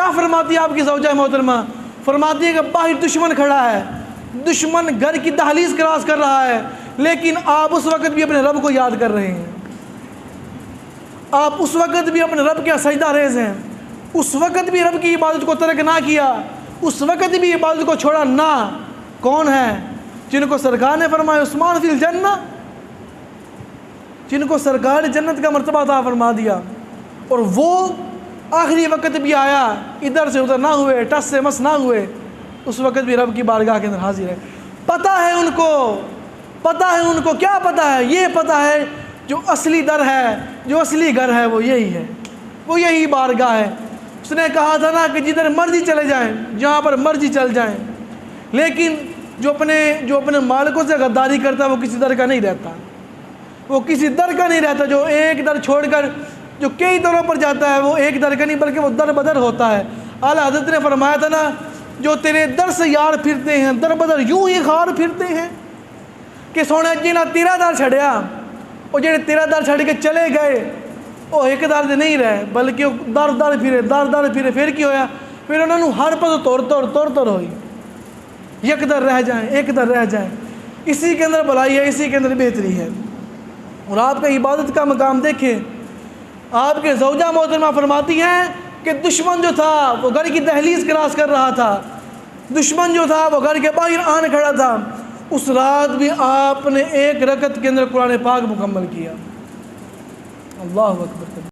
کیا فرماتی ہے آپ کی زوجہ محترمہ؟ فرماتی ہے کہ باہر دشمن کھڑا ہے، دشمن گھر کی دہلیز کراس کر رہا ہے، لیکن آپ اس وقت بھی اپنے رب کو یاد کر رہے ہیں، آپ اس وقت بھی اپنے رب کے سجدہ ریز ہیں، اس وقت بھی رب کی عبادت کو ترک نہ کیا، اس وقت بھی عبادت کو چھوڑا نہ۔ کون ہے؟ جن کو سرکار نے فرمایا عثمان فی الجنہ، جن کو سرکار جنت کا مرتبہ عطا فرما دیا، اور وہ آخری وقت بھی آیا، ادھر سے ادھر نہ ہوئے، ٹس سے مس نہ ہوئے، اس وقت بھی رب کی بارگاہ کے اندر حاضر ہے۔ پتہ ہے ان کو، پتہ ہے ان کو، کیا پتہ ہے؟ یہ پتہ ہے جو اصلی در ہے، جو اصلی گھر ہے وہ یہی ہے، وہ یہی بارگاہ ہے۔ اس نے کہا تھا نا کہ جدھر مرضی چلے جائیں، جہاں پر مرضی چل جائیں، لیکن جو اپنے مالکوں سے غداری کرتا ہے وہ کسی در کا نہیں رہتا، وہ کسی در کا نہیں رہتا۔ جو ایک در چھوڑ کر جو کئی دروں پر جاتا ہے وہ ایک در کا نہیں بلکہ وہ در بدر ہوتا ہے۔ اعلیٰ حضرت نے فرمایا تھا نا، جو تیرے در سے یار پھرتے ہیں در بدر یوں ہی خار پھرتے ہیں کہ سونے جی نہ تیرا در چھڑیا، اور جڑے تیرا در چھڑ کے چلے گئے وہ ایک در دے نہیں رہے بلکہ در در پھرے، پھر کی ہویا؟ پھر انہوں نے ہر پس توڑ ہوئی، یک در رہ جائیں، ایک در رہ جائیں۔ اسی کے اندر بھلائی ہے، اسی کے اندر بہتری ہے۔ اور آپ کا عبادت کا مقام دیکھیں، آپ کے زوجہ محترمہ فرماتی ہیں کہ دشمن جو تھا وہ گھر کی دہلیز کراس کر رہا تھا، دشمن جو تھا وہ گھر کے باہر آن کھڑا تھا، اس رات بھی آپ نے ایک رکعت کے اندر قرآن پاک مکمل کیا۔ اللہ اکبر۔